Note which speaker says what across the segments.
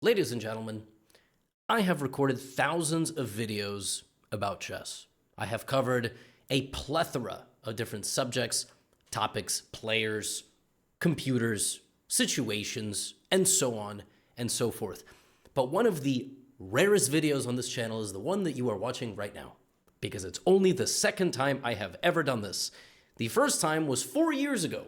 Speaker 1: Ladies and gentlemen, I have recorded thousands of videos about chess. I have covered a plethora of different subjects, topics, players, computers, situations, and so on and so forth. But one of the rarest videos on this channel is the one that you are watching right now, because it's only the second time I have ever done this. The first time was 4 years ago.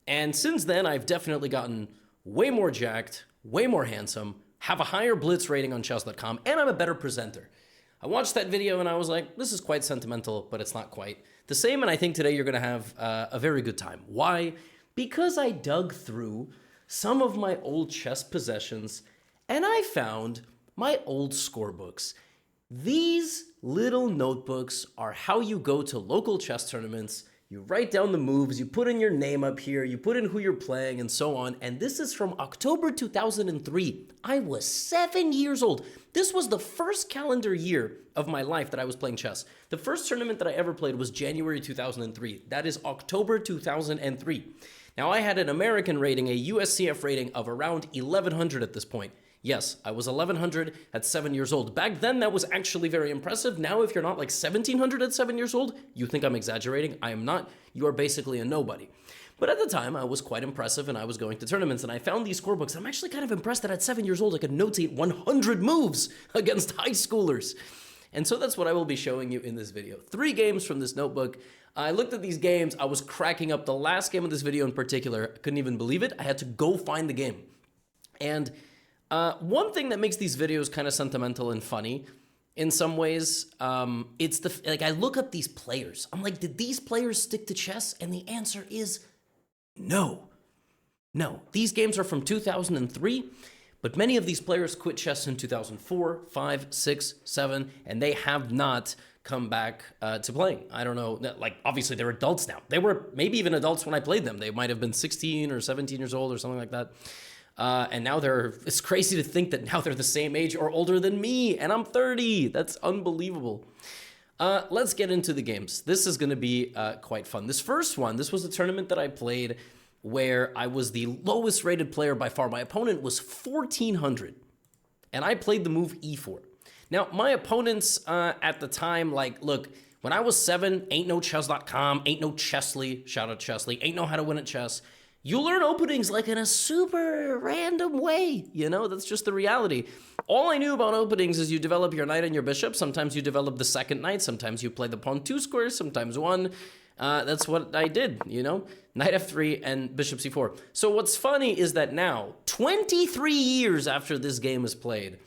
Speaker 1: And since then, I've definitely gotten way more jacked, way more handsome, have a higher blitz rating on chess.com, and I'm a better presenter. I watched that video and I was like, this is quite sentimental, but it's not quite the same. And I think today you're going to have a very good time. Why? Because I dug through some of my old chess possessions and I found my old scorebooks. These little notebooks are how you go to local chess tournaments. You write down the moves, you put in your name up here, you put in who you're playing, and so on. And this is from October 2003. I was 7 years old. This was the first calendar year of my life that I was playing chess. The first tournament that I ever played was January 2003. That is October 2003. Now, I had an American rating, a USCF rating of around 1100 at this point. Yes, I was 1100 at 7 years old. Back then, that was actually very impressive. Now, if you're not like 1700 at 7 years old, you think I'm exaggerating. I am not. You are basically a nobody. But at the time, I was quite impressive and I was going to tournaments and I found these scorebooks. I'm actually kind of impressed that at 7 years old, I could notate 100 moves against high schoolers. And so that's what I will be showing you in this video. 3 games from this notebook. I looked at these games. I was cracking up. The last game of this video in particular, I couldn't even believe it. I had to go find the game. And one thing that makes these videos kind of sentimental and funny in some ways, it's I look up these players. I'm like, did these players stick to chess? And the answer is no. No, these games are from 2003, but many of these players quit chess in 2004, 5, 6, 7, and they have not come back to playing. I don't know, like obviously they're adults now. They were maybe even adults when I played them. They might have been 16 or 17 years old or something like that. And now it's crazy to think that now they're the same age or older than me, and I'm 30. That's unbelievable. Let's get into the games. This is going to be quite fun. This first one, this was a tournament that I played where I was the lowest rated player by far. My opponent was 1400, and I played the move e4. Now, my opponents at the time, like, look, when I was 7, ain't no chess.com, ain't no Chessly, shout out Chessly, ain't know how to win at chess. You learn openings like in a super random way, you know, that's just the reality. All I knew about openings is you develop your knight and your bishop. Sometimes you develop the second knight. Sometimes you play the pawn 2 squares, sometimes 1. That's what I did, you know, knight f3 and bishop c4. So what's funny is that now, 23 years after this game is played,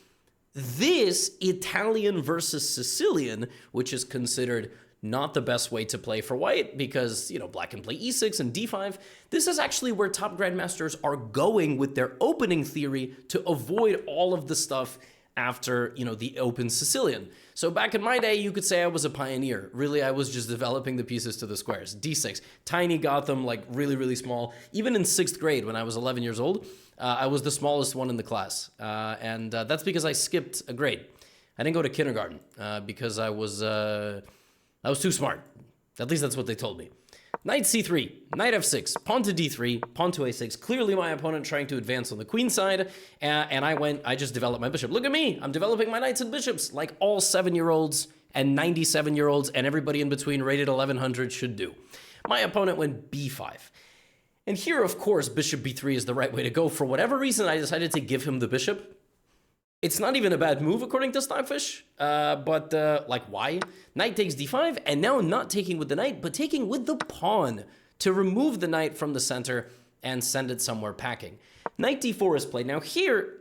Speaker 1: this Italian versus Sicilian, which is considered not the best way to play for white because, you know, black can play e6 and d5. This is actually where top grandmasters are going with their opening theory to avoid all of the stuff after, you know, the open Sicilian. So back in my day, you could say I was a pioneer. Really, I was just developing the pieces to the squares. d6, tiny Gotham, like really, really small. Even in 6th grade, when I was 11 years old, I was the smallest one in the class. And that's because I skipped a grade. I didn't go to kindergarten because I was too smart. At least that's what they told me. Knight c3, knight f6, pawn to d3, pawn to a6. Clearly my opponent trying to advance on the queen side, and I just developed my bishop. Look at me, I'm developing my knights and bishops like all 7-year-olds and 97-year-olds and everybody in between rated 1100 should do. My opponent went b5. And here, of course, bishop b3 is the right way to go. For whatever reason, I decided to give him the bishop. It's not even a bad move according to Stockfish, but like why? Knight takes d5, and now not taking with the knight, but taking with the pawn to remove the knight from the center and send it somewhere packing. Knight d4 is played. Now here,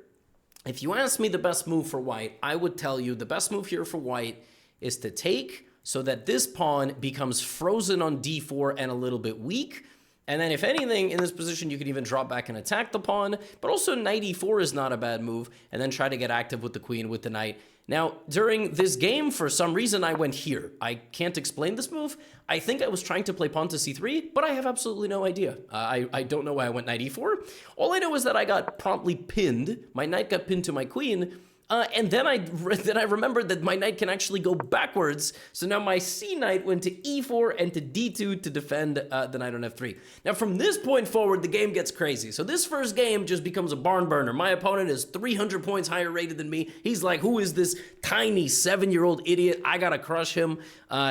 Speaker 1: if you ask me the best move for white, I would tell you the best move here for white is to take so that this pawn becomes frozen on d4 and a little bit weak. And then if anything, in this position, you can even drop back and attack the pawn, but also knight e4 is not a bad move, and then try to get active with the queen, with the knight. Now, during this game, for some reason, I went here. I can't explain this move. I think I was trying to play pawn to c3, but I have absolutely no idea. I don't know why I went knight e4. All I know is that I got promptly pinned. My knight got pinned to my queen, And then I remembered that my knight can actually go backwards. So now my c knight went to e4 and to d2 to defend the knight on f3. Now from this point forward, the game gets crazy. So this first game just becomes a barn burner. My opponent is 300 points higher rated than me. He's like, who is this tiny 7-year-old idiot? I gotta crush him.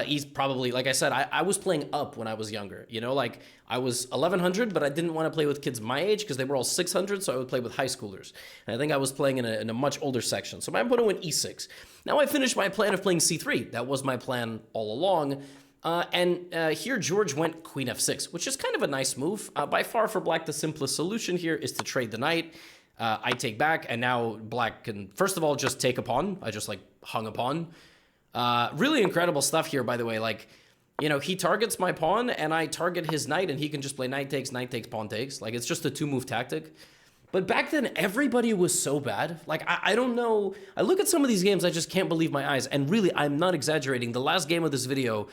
Speaker 1: He's probably, like I said, I was playing up when I was younger. You know, like I was 1100, but I didn't want to play with kids my age because they were all 600, so I would play with high schoolers. And I think I was playing in a much older section. So my opponent went e6. Now I finished my plan of playing c3. That was my plan all along. Here George went queen f6, which is kind of a nice move. By far for black, the simplest solution here is to trade the knight. I take back, and now black can, first of all, just take a pawn. I just, like, hung a pawn. Really incredible stuff here, by the way. Like, you know, he targets my pawn, and I target his knight, and he can just play knight takes, pawn takes. Like, it's just a 2-move tactic. But back then, everybody was so bad. Like, I don't know. I look at some of these games, I just can't believe my eyes. And really, I'm not exaggerating. The last game of this video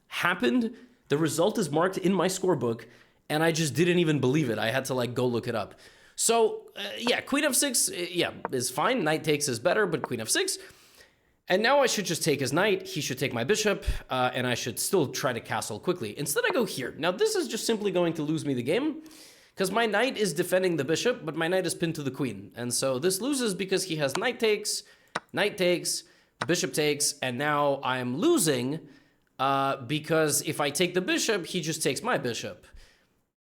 Speaker 1: happened. The result is marked in my scorebook, and I just didn't even believe it. I had to, like, go look it up. So, yeah, queen f6, yeah, is fine. Knight takes is better, but queen f6. And now I should just take his knight, he should take my bishop, and I should still try to castle quickly. Instead, I go here. Now, this is just simply going to lose me the game, because my knight is defending the bishop, but my knight is pinned to the queen. And so this loses because he has knight takes, bishop takes, and now I'm losing because if I take the bishop, he just takes my bishop.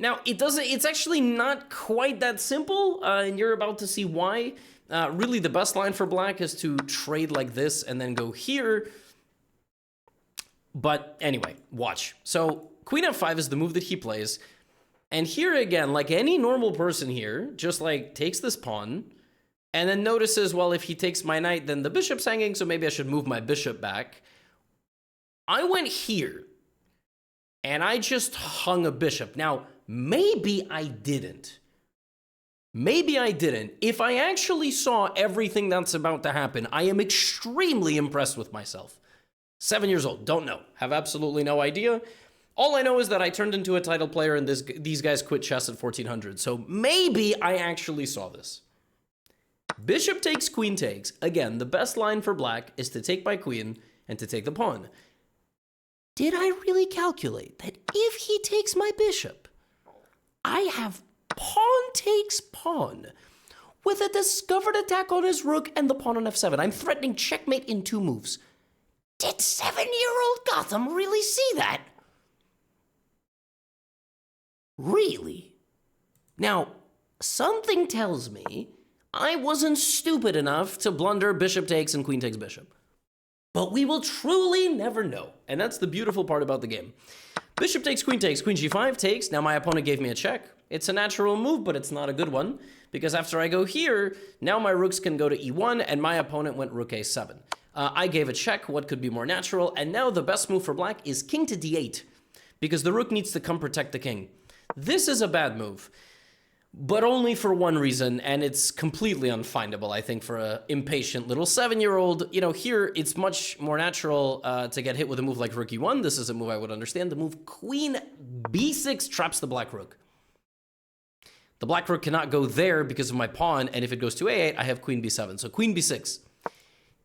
Speaker 1: Now, it's actually not quite that simple, and you're about to see why. Really, the best line for black is to trade like this and then go here. But anyway, watch. So queen f5 is the move that he plays. And here again, like any normal person here, just like takes this pawn and then notices, well, if he takes my knight, then the bishop's hanging, so maybe I should move my bishop back. I went here and I just hung a bishop. Now, maybe I didn't. Maybe I didn't. If I actually saw everything that's about to happen, I am extremely impressed with myself. 7 years old, don't know, have absolutely no idea. All I know is that I turned into a title player and these guys quit chess at 1400. So maybe I actually saw this. Bishop takes, queen takes. Again, the best line for black is to take my queen and to take the pawn. Did I really calculate that if he takes my bishop, I have pawn takes pawn with a discovered attack on his rook and the pawn on f7. I'm threatening checkmate in 2 moves. Did 7-year-old Gotham really see that? Really? Now, something tells me I wasn't stupid enough to blunder bishop takes and queen takes bishop. But we will truly never know. And that's the beautiful part about the game. Bishop takes, queen g5 takes. Now my opponent gave me a check. It's a natural move, but it's not a good one. Because after I go here, now my rooks can go to e1, and my opponent went rook a7. I gave a check, what could be more natural? And now the best move for black is king to d8. Because the rook needs to come protect the king. This is a bad move. But only for one reason, and it's completely unfindable, I think, for an impatient little 7-year-old. You know, here, it's much more natural to get hit with a move like rook e1. This is a move I would understand. The move queen b6 traps the black rook. The black rook cannot go there because of my pawn, and if it goes to a8, I have queen b7. So queen b6.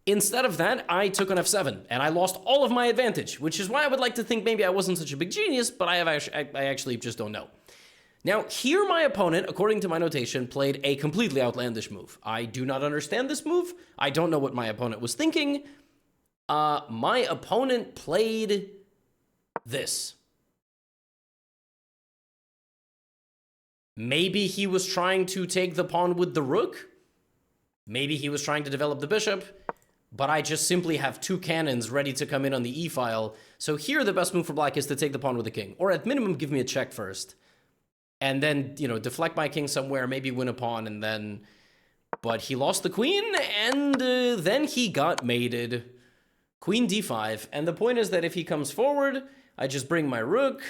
Speaker 1: Instead of that, I took on f7, and I lost all of my advantage, which is why I would like to think maybe I wasn't such a big genius, but I actually just don't know. Now, here my opponent, according to my notation, played a completely outlandish move. I do not understand this move. I don't know what my opponent was thinking. My opponent played this. Maybe he was trying to take the pawn with the rook. Maybe he was trying to develop the bishop. But I just simply have 2 cannons ready to come in on the e-file. So here the best move for black is to take the pawn with the king. Or at minimum, give me a check first. And then, you know, deflect my king somewhere, maybe win a pawn, and then... But he lost the queen, and then he got mated. Queen d5. And the point is that if he comes forward, I just bring my rook.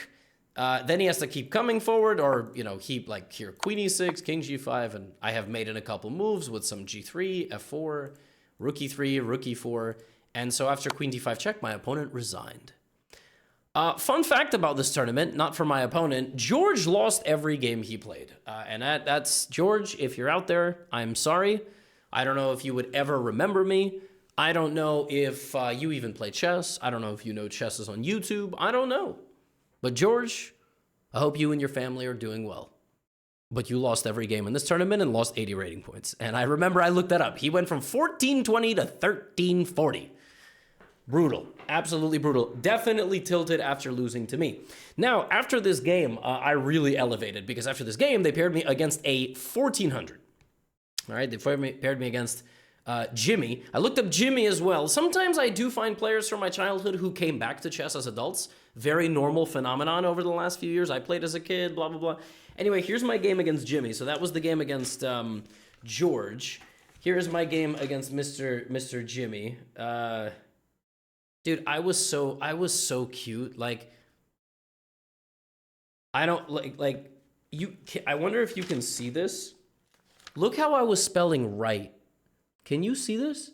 Speaker 1: Then he has to keep coming forward, or, you know, he, like, here, queen e6, king g5, and I have made in a couple moves with some g3, f4, rook e3, rook e4. And so after queen d5 check, my opponent resigned. Fun fact about this tournament, not for my opponent, George lost every game he played. And that's, George, if you're out there, I'm sorry. I don't know if you would ever remember me. I don't know if you even play chess. I don't know if you know chess is on YouTube. I don't know. But George, I hope you and your family are doing well. But you lost every game in this tournament and lost 80 rating points. And I remember I looked that up. He went from 1420 to 1340. Brutal. Absolutely brutal. Definitely tilted after losing to me. Now, after this game, I really elevated because after this game, they paired me against a 1400. All right, they paired me against Jimmy. I looked up Jimmy as well. Sometimes I do find players from my childhood who came back to chess as adults. Very normal phenomenon over the last few years. I played as a kid, blah, blah, blah. Anyway, here's my game against Jimmy. So that was the game against George. Here's my game against Mr. Jimmy. Dude, I was so cute. Like, I don't like you. I wonder if you can see this. Look how I was spelling right. Can you see this?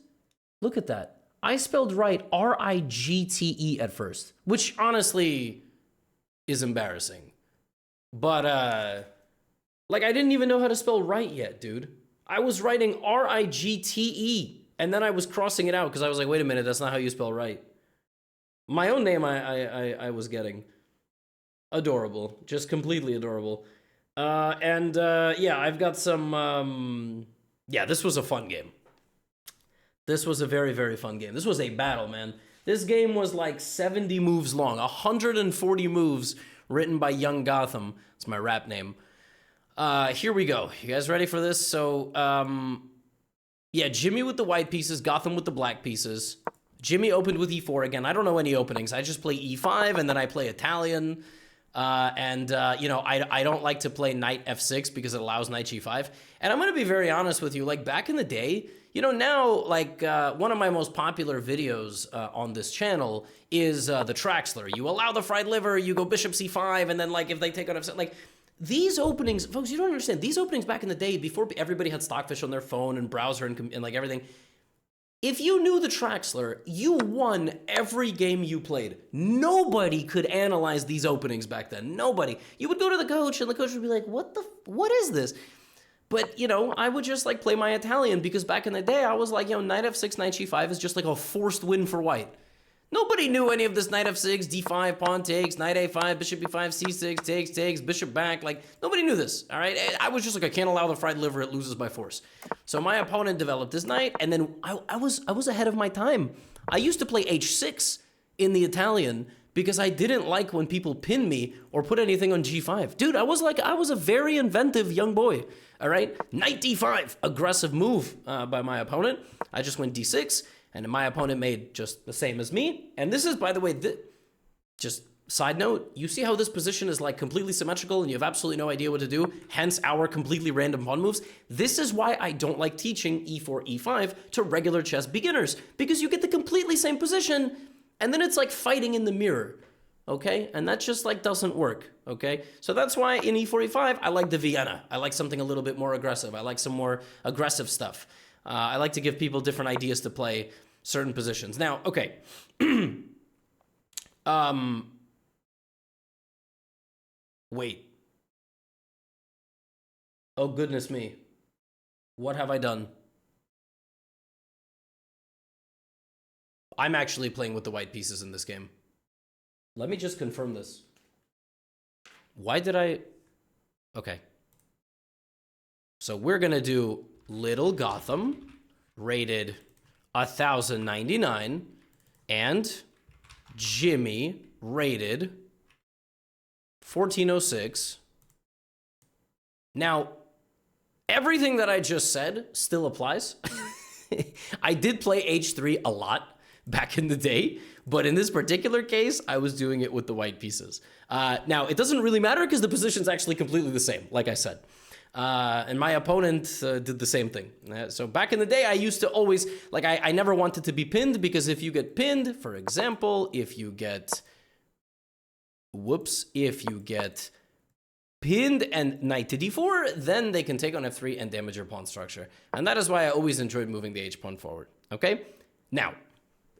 Speaker 1: Look at that. I spelled right R-I-G-T-E at first, which honestly is embarrassing. But like I didn't even know how to spell right yet, dude. I was writing R-I-G-T-E, and then I was crossing it out because I was like, wait a minute, that's not how you spell right. My own name I was getting. Adorable. Just completely adorable. Yeah, I've got some... yeah, this was a fun game. This was a very, very fun game. This was a battle, man. This game was like 70 moves long. 140 moves written by Young Gotham. It's my rap name. Here we go. You guys ready for this? So, yeah, Jimmy with the white pieces, Gotham with the black pieces. Jimmy opened with e4 again. I don't know any openings. I just play e5, and then I play Italian. You know, I don't like to play knight f6 because it allows knight g5. And I'm going to be very honest with you. Like, back in the day, you know, now, like, one of my most popular videos on this channel is the Traxler. You allow the fried liver, you go bishop c5, and then, like, if they take on f6, like... These openings, folks, you don't understand. These openings back in the day, before everybody had Stockfish on their phone and browser and like everything, if you knew the Traxler, you won every game you played. Nobody could analyze these openings back then. Nobody. You would go to the coach, and the coach would be like, what is this? But, you know, I would just, like, play my Italian, because back in the day, I was like, you know, knight f6, knight g5 is just like a forced win for white. Nobody knew any of this knight f6, d5, pawn takes, knight a5, bishop b5, c6, takes, bishop back. Like, nobody knew this, all right? I was just like, I can't allow the fried liver, it loses by force. So my opponent developed this knight, and then I was ahead of my time. I used to play h6 in the Italian because I didn't like when people pin me or put anything on g5. Dude, I was a very inventive young boy, all right? Knight d5, aggressive move by my opponent. I just went d6. And my opponent made just the same as me. And this is, by the way, just side note, you see how this position is like completely symmetrical and you have absolutely no idea what to do, hence our completely random pawn moves. This is why I don't like teaching e4, e5 to regular chess beginners, because you get the completely same position and then it's like fighting in the mirror, okay? And that just like doesn't work, okay? So that's why in e4, e5, I like the Vienna. I like something a little bit more aggressive. I like some more aggressive stuff. I like to give people different ideas to play certain positions. Now, okay. Wait. Oh, goodness me. What have I done? I'm actually playing with the white pieces in this game. Let me just confirm this. Why did I... Okay. So we're going to do Little Gotham, rated 1,099, and Jimmy, rated 1406. Now, everything that I just said still applies. I did play h3 a lot back in the day, but in this particular case, I was doing it with the white pieces. Now, it doesn't really matter because the position's actually completely the same, like I said. And my opponent did the same thing. So back in the day, I used to always, like, I never wanted to be pinned, because if you get pinned, for example, if you get pinned and knight to d4, then they can take on f3 and damage your pawn structure. And that is why I always enjoyed moving the h-pawn forward, okay? Now,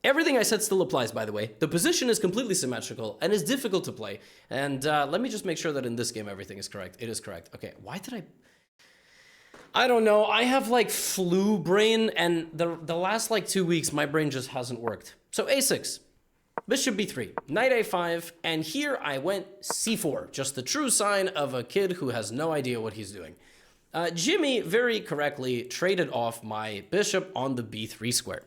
Speaker 1: everything I said still applies, by the way. The position is completely symmetrical and is difficult to play. And let me just make sure that in this game everything is correct. It is correct. Okay, why did I... I don't know. I have like flu brain, and the last like 2 weeks, my brain just hasn't worked. So a6, bishop b3, knight a5, and here I went c4, just the true sign of a kid who has no idea what he's doing. Jimmy very correctly traded off my bishop on the b3 square.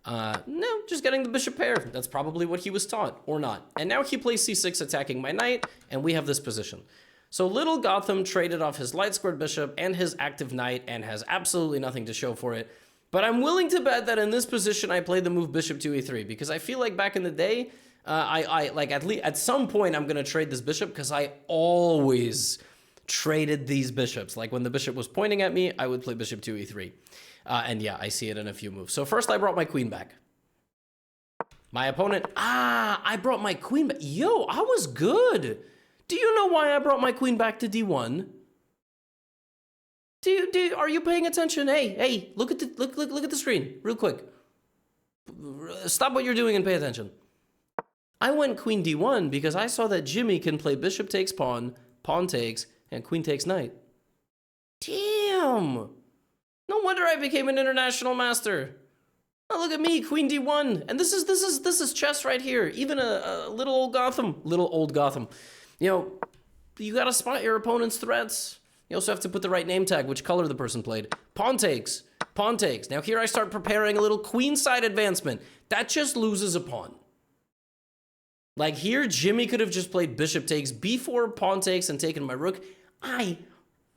Speaker 1: No, just getting the bishop pair. That's probably what he was taught, or not. And now he plays c6, attacking my knight, and we have this position. So little Gotham traded off his light squared bishop and his active knight and has absolutely nothing to show for it. But I'm willing to bet that in this position I played the move bishop to e3 because I feel like back in the day, I like at least at some point I'm gonna trade this bishop because I always traded these bishops. Like when the bishop was pointing at me, I would play bishop to e3. And yeah, I see it in a few moves. So first I brought my queen back. My opponent, I brought my queen back. Yo, I was good. Do you know why I brought my queen back to d1? Are you paying attention? Hey, look at the screen real quick. Stop what you're doing and pay attention. I went queen d1 because I saw that Jimmy can play bishop takes pawn, pawn takes, and queen takes knight. Damn. No wonder I became an international master. Oh, look at me, queen d1. And this is chess right here. Even a little old Gotham. You know, you gotta spot your opponent's threats. You also have to put the right name tag, which color the person played. Pawn takes, pawn takes. Now here I start preparing a little queenside advancement. That just loses a pawn. Like here, Jimmy could have just played bishop takes, b4, pawn takes, and taken my rook. I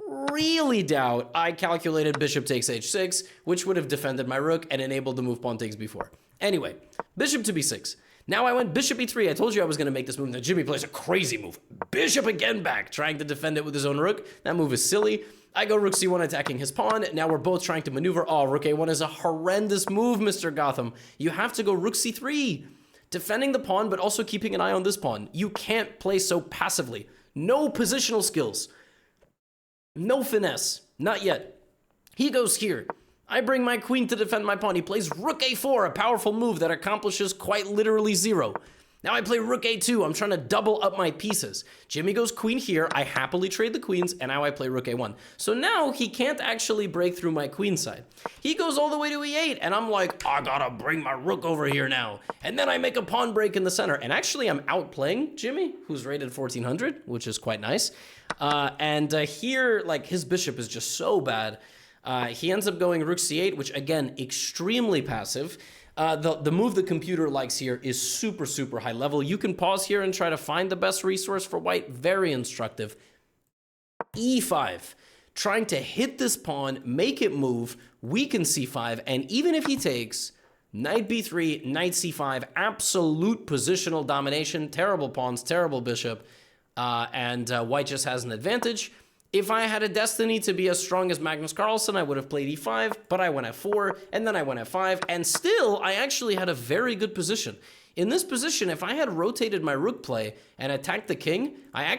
Speaker 1: really doubt I calculated bishop takes h6, which would have defended my rook and enabled the move pawn takes b4. Anyway, bishop to b6. Now I went bishop e3. I told you I was going to make this move. Now Jimmy plays a crazy move. Bishop again back, trying to defend it with his own rook. That move is silly. I go rook c1 attacking his pawn. Now we're both trying to maneuver. Oh, rook a1 is a horrendous move, Mr. Gotham. You have to go rook c3. Defending the pawn, but also keeping an eye on this pawn. You can't play so passively. No positional skills. No finesse. Not yet. He goes here. I bring my queen to defend my pawn. He plays rook a4, a powerful move that accomplishes quite literally 0. Now I play rook a2. I'm trying to double up my pieces. Jimmy goes queen here. I happily trade the queens, and now I play rook a1. So now he can't actually break through my queen side. He goes all the way to e8, and I'm like, I gotta bring my rook over here now. And then I make a pawn break in the center. And actually, I'm outplaying Jimmy, who's rated 1400, which is quite nice. Here, like, his bishop is just so bad. He ends up going rook c8, which, again, extremely passive. The move the computer likes here is super, super high level. You can pause here and try to find the best resource for white. Very instructive. e5. Trying to hit this pawn, make it move, weaken c5, and even if he takes, knight b3, knight c5, absolute positional domination, terrible pawns, terrible bishop, and white just has an advantage. If I had a destiny to be as strong as Magnus Carlsen, I would have played e5, but I went f4, and then I went f5, and still, I actually had a very good position. In this position, if I had rotated my rook play and attacked the king, I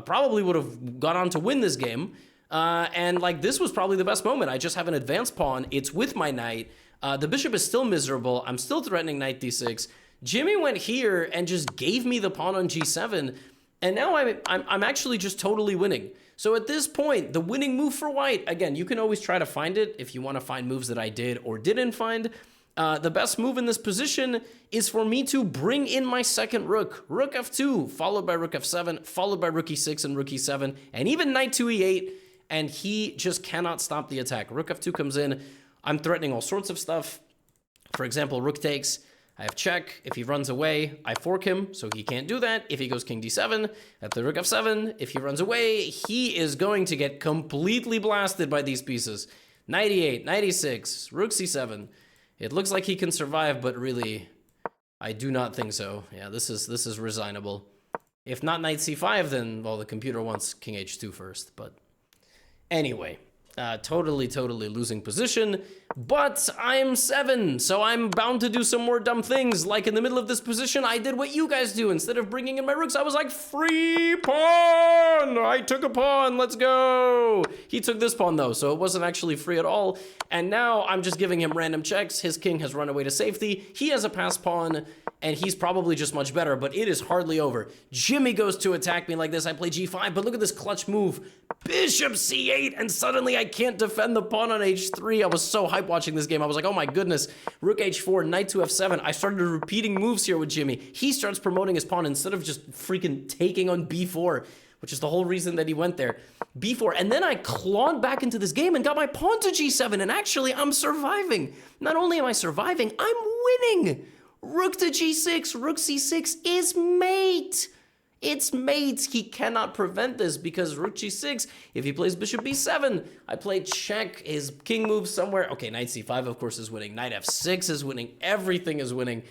Speaker 1: probably would have gone on to win this game, and like this was probably the best moment. I just have an advanced pawn, it's with my knight, the bishop is still miserable, I'm still threatening knight d6. Jimmy went here and just gave me the pawn on g7, and now I'm actually just totally winning. So at this point, the winning move for white, again, you can always try to find it if you want to find moves that I did or didn't find. The best move in this position is for me to bring in my second rook. Rook f2, followed by rook f7, followed by rook e6 and rook e7, and even knight to e8, and he just cannot stop the attack. Rook f2 comes in. I'm threatening all sorts of stuff. For example, rook takes. I have check. If he runs away, I fork him, so he can't do that. If he goes king d7, I play rook f7. If he runs away, he is going to get completely blasted by these pieces. Knight e8, knight e6, rook c7. It looks like he can survive, but really, I do not think so. Yeah, this is resignable. If not knight c5, then, well, the computer wants king h2 first, but anyway. Totally losing position, but I'm 7, so I'm bound to do some more dumb things. Like in the middle of this position, I did what you guys do. Instead of bringing in my rooks, I was like, free pawn! I took a pawn, let's go! He took this pawn though, so it wasn't actually free at all. And now I'm just giving him random checks. His king has run away to safety. He has a passed pawn, and he's probably just much better, but it is hardly over. Jimmy goes to attack me like this. I play g5, but look at this clutch move. Bishop c8, and suddenly I can't defend the pawn on h3. I was so hyped watching this game. I was like, oh my goodness. Rook h4, knight to f7. I started repeating moves here with Jimmy. He starts promoting his pawn instead of just freaking taking on b4, which is the whole reason that he went there. b4, and then I clawed back into this game and got my pawn to g7, and actually I'm surviving. Not only am I surviving, I'm winning. Rook to g6, rook c6 is mate. It's mate. He cannot prevent this because rook g6, if he plays bishop b7, I play check, his king moves somewhere. Okay, knight c5, of course, is winning. Knight f6 is winning. Everything is winning.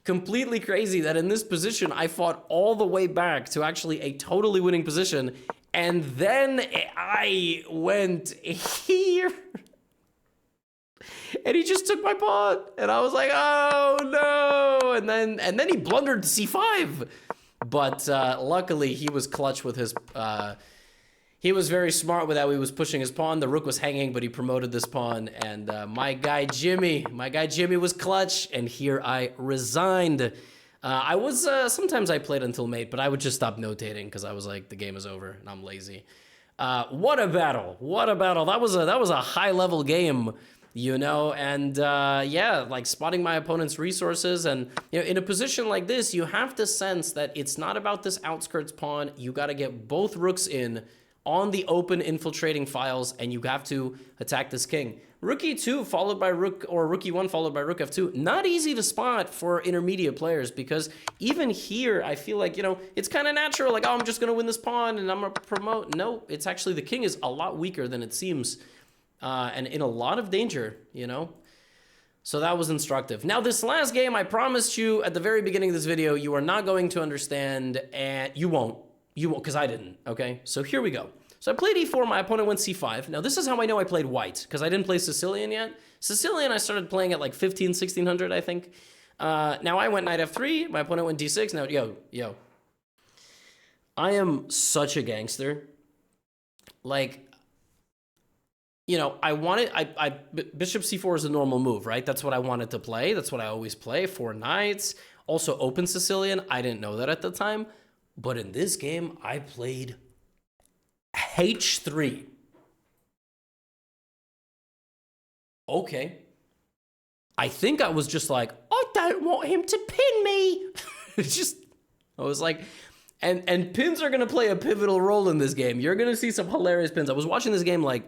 Speaker 1: Completely crazy that in this position, I fought all the way back to actually a totally winning position, and then I went here. And he just took my pawn, and I was like, "Oh no!" And then he blundered to c5, but luckily he was clutch with his. He was very smart with how he was pushing his pawn. The rook was hanging, but he promoted this pawn, and my guy Jimmy was clutch, and here I resigned. I was sometimes I played until mate, but I would just stop notating because I was like, the game is over, and I'm lazy. What a battle! What a battle! That was a high level game. You know, and yeah, like spotting my opponent's resources, and you know, in a position like this, you have to sense that it's not about this outskirts pawn. You got to get both rooks in on the open infiltrating files, and you have to attack this king. Rook e2 followed by rook, or rook e1 followed by rook f2. Not easy to spot for intermediate players, because even here, I feel like, you know, it's kind of natural, like, oh, I'm just gonna win this pawn and I'm gonna promote. No, it's actually, the king is a lot weaker than it seems. And in a lot of danger, you know? So that was instructive. Now, this last game, I promised you at the very beginning of this video, you are not going to understand, and you won't, because I didn't, okay? So here we go. So I played e4, my opponent went c5. Now, this is how I know I played white, because I didn't play Sicilian yet. Sicilian, I started playing at like 1600, I think. Now, I went knight f3, my opponent went d6. Now, yo. I am such a gangster. Like, you know, bishop c4 is a normal move, right? That's what I wanted to play. That's what I always play, 4 knights. Also open Sicilian. I didn't know that at the time. But in this game, I played h3. Okay. I think I was just like, I don't want him to pin me. I was like, and pins are going to play a pivotal role in this game. You're going to see some hilarious pins. I was watching this game like,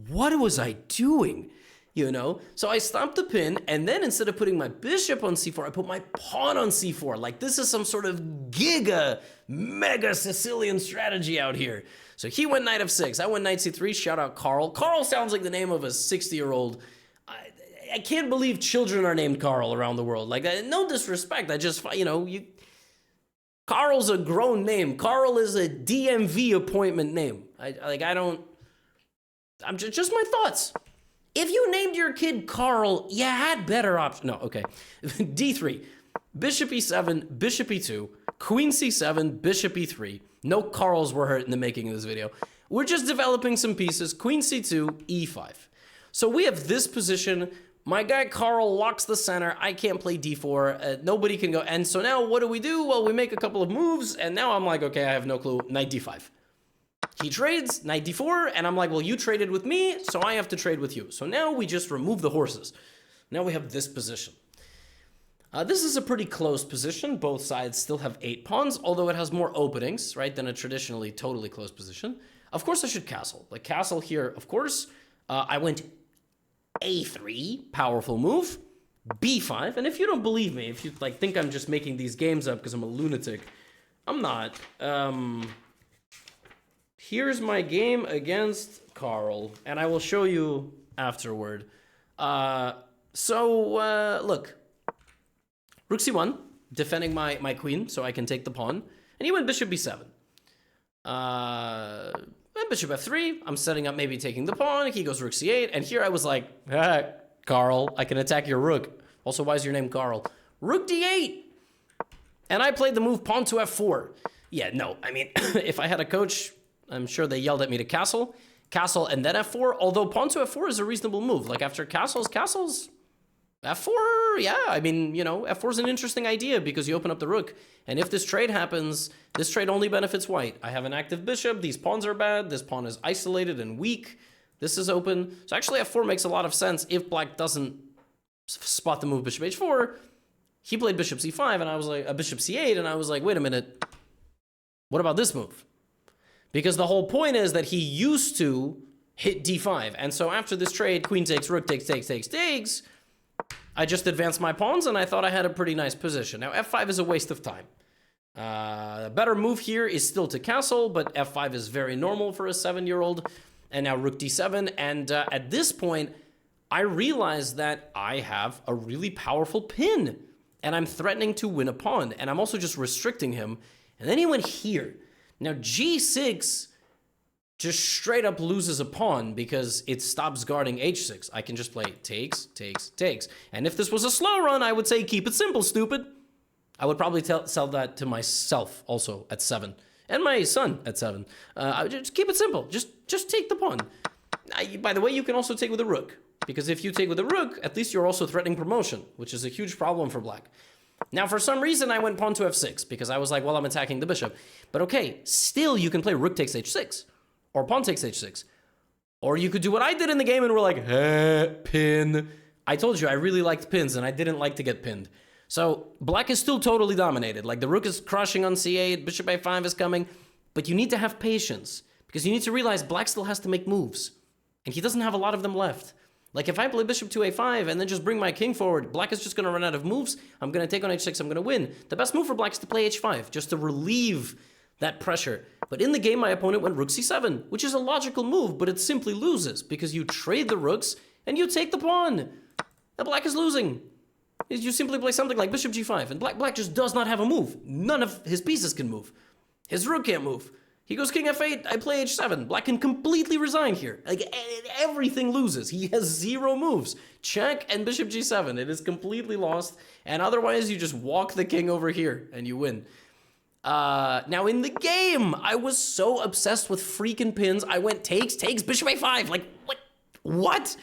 Speaker 1: what was I doing? You know? So I stopped the pin, and then instead of putting my bishop on c4, I put my pawn on c4. Like, this is some sort of mega Sicilian strategy out here. So he went knight f6. I went knight c3. Shout out Carl. Carl sounds like the name of a 60-year-old. I can't believe children are named Carl around the world. Like, no disrespect. I just, you know, Carl's a grown name. Carl is a DMV appointment name. I'm just my thoughts. If you named your kid Carl, you had better options. No, okay. D3, bishop e7, bishop e2, queen c7, bishop e3. No Carls were hurt in the making of this video. We're just developing some pieces. Queen c2, e5. So we have this position. My guy Carl locks the center. I can't play d4. Nobody can go. And so now what do? Well, we make a couple of moves, and now I'm like, okay, I have no clue. Knight d5. He trades, knight d4, and I'm like, well, you traded with me, so I have to trade with you. So now we just remove the horses. Now we have this position. This is a pretty close position. Both sides still have 8 pawns, although it has more openings, right, than a traditionally totally closed position. Of course, I should castle. Like, castle here, of course. I went a3, powerful move, b5, and if you don't believe me, if you like think I'm just making these games up because I'm a lunatic, I'm not. Here's my game against Carl, and I will show you afterward. Look, rook c1, defending my queen so I can take the pawn, and he went bishop b7. And bishop f3, I'm setting up maybe taking the pawn, he goes rook c8, and here I was like, Carl, I can attack your rook. Also, why is your name Carl? Rook d8! And I played the move pawn to f4. Yeah, no, I mean, if I had a coach, I'm sure they yelled at me to castle, and then f4, although pawn to f4 is a reasonable move. Like, after castles, F4, yeah, I mean, you know, F4 is an interesting idea because you open up the rook. And if this trade happens, this trade only benefits white. I have an active bishop. These pawns are bad. This pawn is isolated and weak. This is open. So actually F4 makes a lot of sense if black doesn't spot the move bishop H4. He played bishop C5 and I was like, bishop C8, and I was like, wait a minute. What about this move? Because the whole point is that he used to hit D5. And so after this trade, queen takes, rook takes, I just advanced my pawns, and I thought I had a pretty nice position. Now, F5 is a waste of time. A better move here is still to castle, but F5 is very normal for a 7-year-old. And now rook D7, and at this point, I realize that I have a really powerful pin, and I'm threatening to win a pawn, and I'm also just restricting him. And then he went here. Now, G6 just straight up loses a pawn because it stops guarding H6. I can just play takes. And if this was a slow run, I would say keep it simple, stupid. I would probably sell that to myself also at 7. And my son at 7. I would just keep it simple. Just take the pawn. By the way, you can also take with a rook. Because if you take with a rook, at least you're also threatening promotion, which is a huge problem for black. Now, for some reason, I went pawn to F6 because I was like, well, I'm attacking the bishop. But okay, still you can play rook takes H6. Or pawn takes H6. Or you could do what I did in the game and we're like, pin. I told you I really liked pins and I didn't like to get pinned. So black is still totally dominated. Like the rook is crushing on C8, bishop A5 is coming. But you need to have patience because you need to realize black still has to make moves. And he doesn't have a lot of them left. Like if I play bishop to A5 and then just bring my king forward, black is just going to run out of moves. I'm going to take on H6, I'm going to win. The best move for black is to play H5 just to relieve that pressure. But in the game, my opponent went rook C7, which is a logical move, but it simply loses because you trade the rooks and you take the pawn. Now black is losing. You simply play something like bishop G5, and black just does not have a move. None of his pieces can move. His rook can't move. He goes king F8, I play H7. Black can completely resign here. Like everything loses. He has 0 moves. Check and bishop G7. It is completely lost. And otherwise, you just walk the king over here and you win. Now in the game, I was so obsessed with freaking pins. I went takes, bishop A5. Like, what?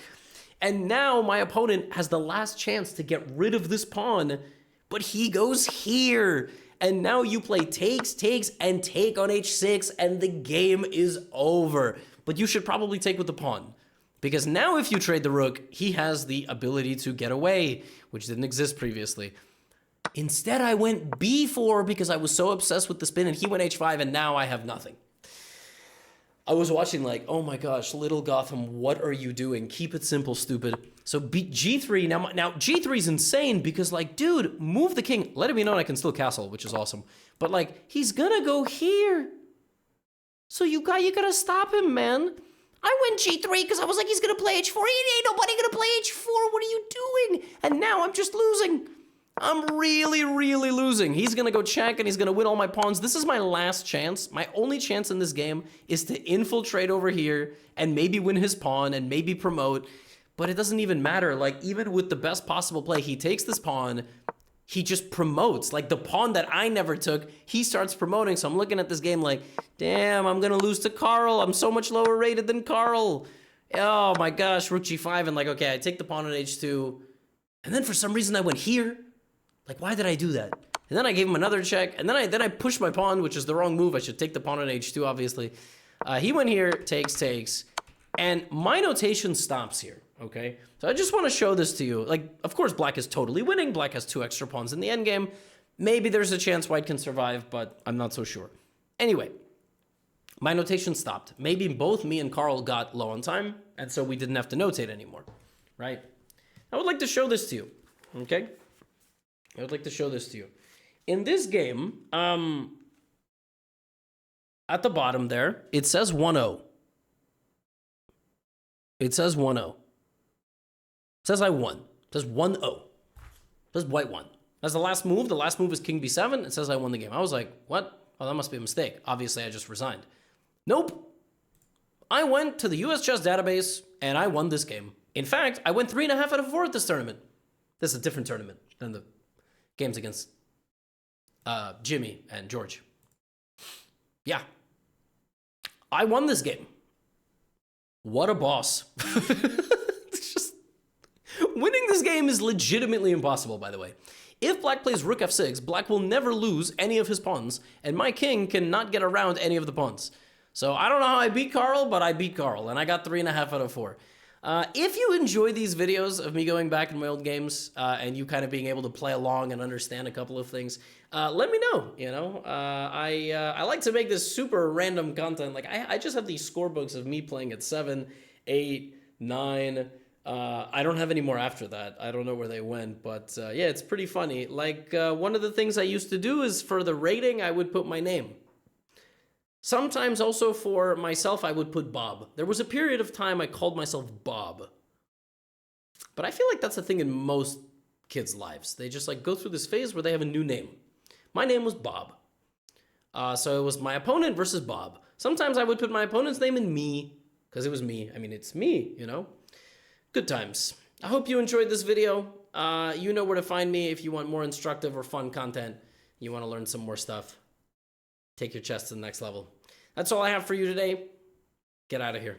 Speaker 1: And now my opponent has the last chance to get rid of this pawn, but he goes here. And now you play takes, and take on H6, and the game is over. But you should probably take with the pawn. Because now if you trade the rook, he has the ability to get away, which didn't exist previously. Instead, I went B4 because I was so obsessed with the spin, and he went H5, and now I have nothing. I was watching like, oh my gosh, little Gotham, what are you doing? Keep it simple, stupid. So G3, now G3 is insane because like, dude, move the king. Let it be known I can still castle, which is awesome. But like, he's gonna go here. So you gotta stop him, man. I went G3 because I was like, he's gonna play H4. Ain't nobody gonna play H4. What are you doing? And now I'm just losing. I'm really losing. He's gonna go check and he's gonna win all my pawns. This is my last chance. My only chance in this game is to infiltrate over here and maybe win his pawn and maybe promote. But it doesn't even matter. Like, even with the best possible play, he takes this pawn, he just promotes. Like, the pawn that I never took, he starts promoting. So I'm looking at this game like, damn, I'm gonna lose to Carl. I'm so much lower rated than Carl. Oh my gosh, rook G5, and like, okay, I take the pawn on H2. And then for some reason I went here. Like, why did I do that? And then I gave him another check, and then I pushed my pawn, which is the wrong move. I should take the pawn on H2, obviously. He went here, takes, and my notation stops here, okay? So I just want to show this to you. Like, of course, black is totally winning. Black has 2 extra pawns in the endgame. Maybe there's a chance white can survive, but I'm not so sure. Anyway, my notation stopped. Maybe both me and Carl got low on time, and so we didn't have to notate anymore, right? I would like to show this to you, okay? I would like to show this to you. In this game, at the bottom there, it says 1-0. It says 1-0. It says I won. It says 1-0. It says white won. That's the last move. The last move is king b7. It says I won the game. I was like, what? Oh, that must be a mistake. Obviously, I just resigned. Nope. I went to the US chess database, and I won this game. In fact, I went 3.5 out of 4 at this tournament. This is a different tournament than the games against Jimmy and George. Yeah. I won this game. What a boss. It's just, Winning this game is legitimately impossible, by the way. If black plays rook f6, black will never lose any of his pawns, and my king cannot get around any of the pawns. So I don't know how I beat Carl, but I beat Carl, and I got 3.5 out of 4. If you enjoy these videos of me going back in my old games and you kind of being able to play along and understand a couple of things, let me know. You know, I like to make this super random content. Like I just have these scorebooks of me playing at 7, 8, 9. I don't have any more after that. I don't know where they went, but yeah, it's pretty funny. Like one of the things I used to do is for the rating, I would put my name. Sometimes also for myself, I would put Bob. There was a period of time I called myself Bob. But I feel like that's a thing in most kids' lives. They just like go through this phase where they have a new name. My name was Bob. So it was my opponent versus Bob. Sometimes I would put my opponent's name in me, because it was me. I mean, it's me, you know? Good times. I hope you enjoyed this video. You know where to find me if you want more instructive or fun content. You want to learn some more stuff. Take your chess to the next level. That's all I have for you today. Get out of here.